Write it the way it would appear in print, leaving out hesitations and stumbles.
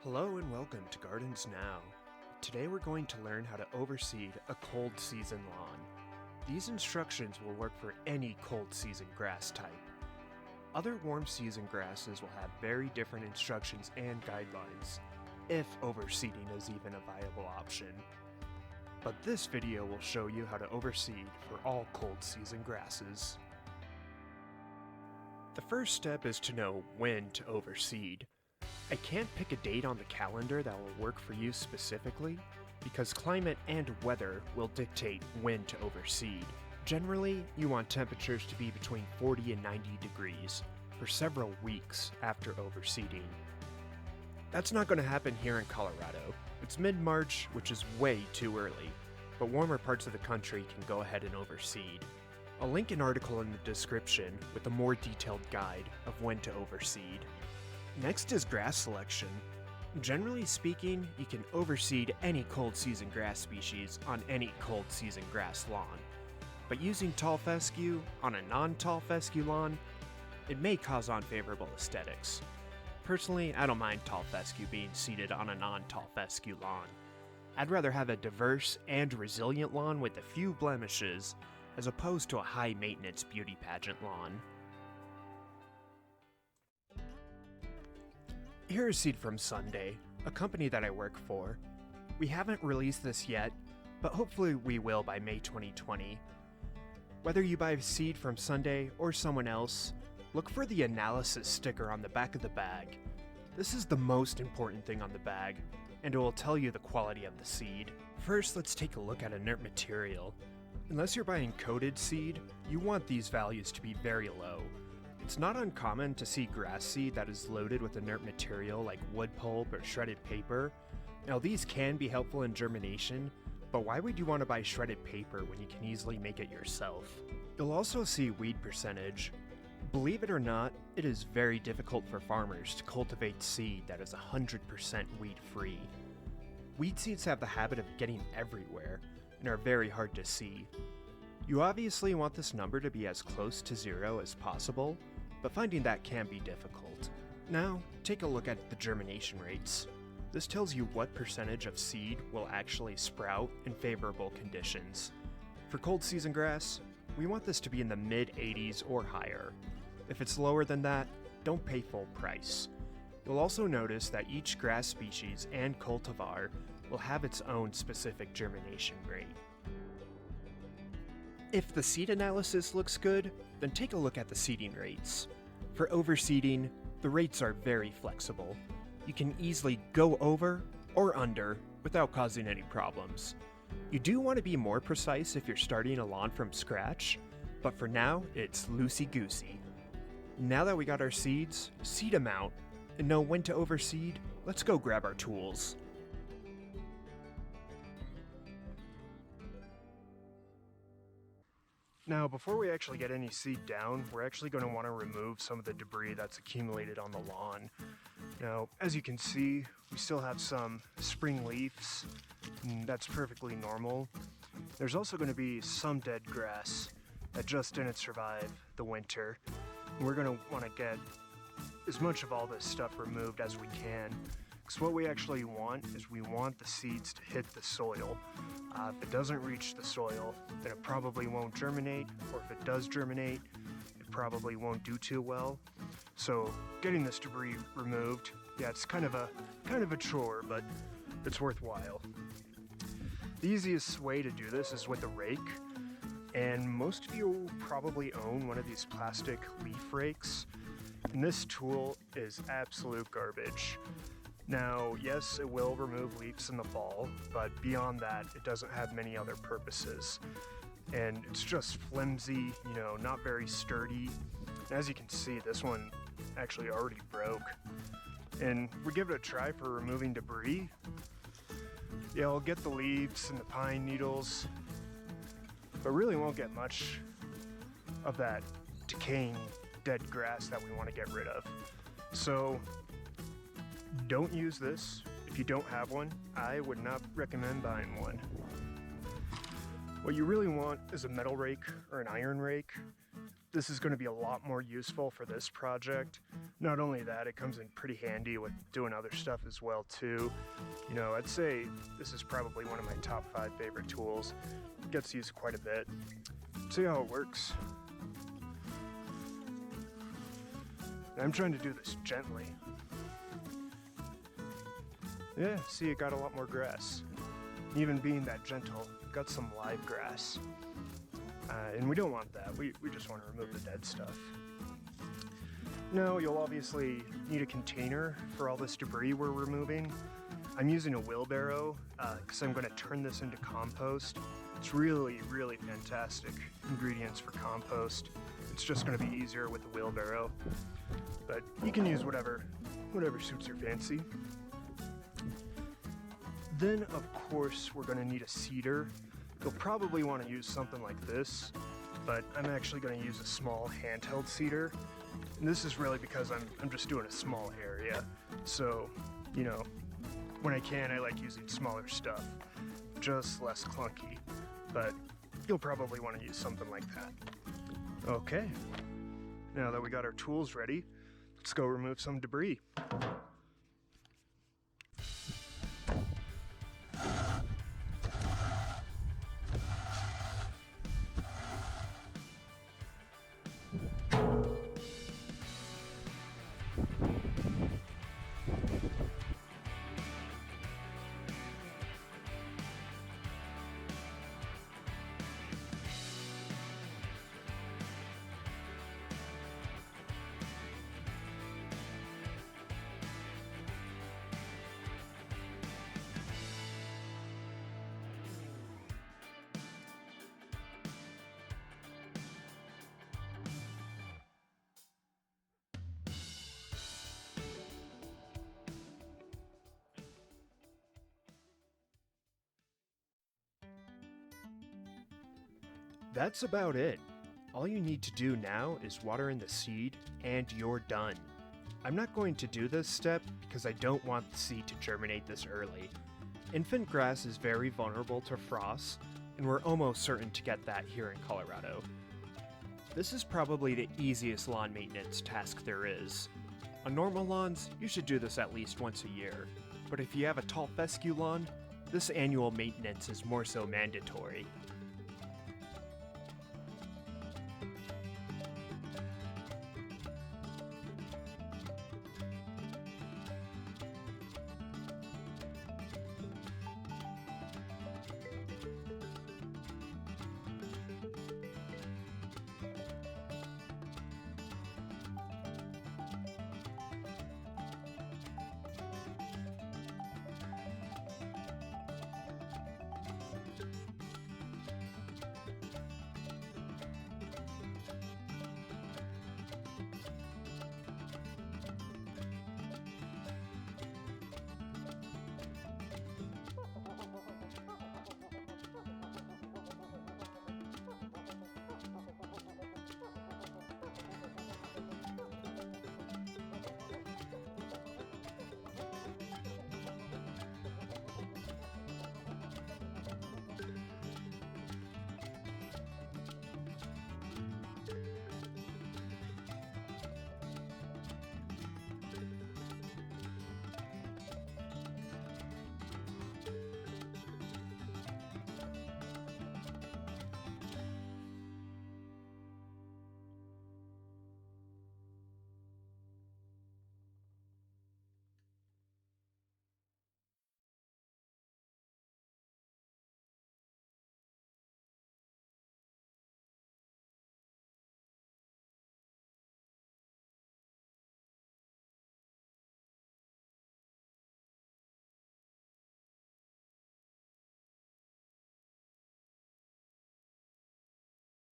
Hello and welcome to Gardens Now. Today we're going to learn how to overseed a cold season lawn. These instructions will work for any cold season grass type. Other warm season grasses will have very different instructions and guidelines, if overseeding is even a viable option. But this video will show you how to overseed for all cold season grasses. The first step is to know when to overseed. I can't pick a date on the calendar that will work for you specifically, because climate and weather will dictate when to overseed. Generally, you want temperatures to be between 40 and 90 degrees for several weeks after overseeding. That's not going to happen here in Colorado. It's mid-March, which is way too early, but warmer parts of the country can go ahead and overseed. I'll link an article in the description with a more detailed guide of when to overseed. Next is grass selection. Generally speaking, you can overseed any cold season grass species on any cold season grass lawn. But using tall fescue on a non-tall fescue lawn, it may cause unfavorable aesthetics. Personally, I don't mind tall fescue being seeded on a non-tall fescue lawn. I'd rather have a diverse and resilient lawn with a few blemishes, as opposed to a high-maintenance beauty pageant lawn. Here is seed from Sunday, a company that I work for. We haven't released this yet, but hopefully we will by May 2020. Whether you buy seed from Sunday or someone else, look for the analysis sticker on the back of the bag. This is the most important thing on the bag, and it will tell you the quality of the seed. First, let's take a look at inert material. Unless you're buying coated seed, you want these values to be very low. It's not uncommon to see grass seed that is loaded with inert material like wood pulp or shredded paper. Now these can be helpful in germination, but why would you want to buy shredded paper when you can easily make it yourself? You'll also see weed percentage. Believe it or not, it is very difficult for farmers to cultivate seed that is 100% weed-free. Weed seeds have the habit of getting everywhere and are very hard to see. You obviously want this number to be as close to zero as possible, but finding that can be difficult. Now, take a look at the germination rates. This tells you what percentage of seed will actually sprout in favorable conditions. For cold season grass, we want this to be in the mid-80s or higher. If it's lower than that, don't pay full price. You'll also notice that each grass species and cultivar will have its own specific germination rate. If the seed analysis looks good, then take a look at the seeding rates. For overseeding, the rates are very flexible. You can easily go over or under without causing any problems. You do want to be more precise if you're starting a lawn from scratch, but for now, it's loosey-goosey. Now that we got our seeds, seed them out, and know when to overseed, let's go grab our tools. Now, before we actually get any seed down, we're actually going to want to remove some of the debris that's accumulated on the lawn. Now, as you can see, we still have some spring leaves, and that's perfectly normal. There's also going to be some dead grass that just didn't survive the winter. We're going to want to get as much of all this stuff removed as we can, because what we actually want is we want the seeds to hit the soil. If it doesn't reach the soil, then it probably won't germinate, or if it does germinate, it probably won't do too well. So getting this debris removed, yeah, it's kind of a chore, but it's worthwhile. The easiest way to do this is with a rake, and most of you probably own one of these plastic leaf rakes, and this tool is absolute garbage. Now, yes, it will remove leaves in the fall, but beyond that, it doesn't have many other purposes. And it's just flimsy, not very sturdy. And as you can see, this one actually already broke. And we give it a try for removing debris. Yeah, I'll get the leaves and the pine needles, but really won't get much of that decaying dead grass that we want to get rid of. So, don't use this. If you don't have one, I would not recommend buying one. What you really want is a metal rake or an iron rake. this is going to be a lot more useful for this project. Not only that, it comes in pretty handy with doing other stuff as well too. You know, I'd say this is probably one of my top 5 favorite tools. It gets used quite a bit. See how it works. I'm trying to do this gently. Yeah, see, it got a lot more grass. Even being that gentle, it got some live grass. And we don't want that. We just want to remove the dead stuff. Now, you'll obviously need a container for all this debris we're removing. I'm using a wheelbarrow because I'm going to turn this into compost. It's really, really fantastic ingredients for compost. It's just going to be easier with the wheelbarrow. But you can use whatever suits your fancy. Then, of course, we're going to need a seeder. You'll probably want to use something like this, but I'm actually going to use a small handheld seeder. And this is really because I'm just doing a small area. So, you know, when I can, I like using smaller stuff. Just less clunky. But you'll probably want to use something like that. Okay. Now that we got our tools ready, let's go remove some debris. That's about it. All you need to do now is water in the seed, and you're done. I'm not going to do this step because I don't want the seed to germinate this early. Infant grass is very vulnerable to frost, and we're almost certain to get that here in Colorado. This is probably the easiest lawn maintenance task there is. On normal lawns, you should do this at least once a year, but if you have a tall fescue lawn, this annual maintenance is more so mandatory.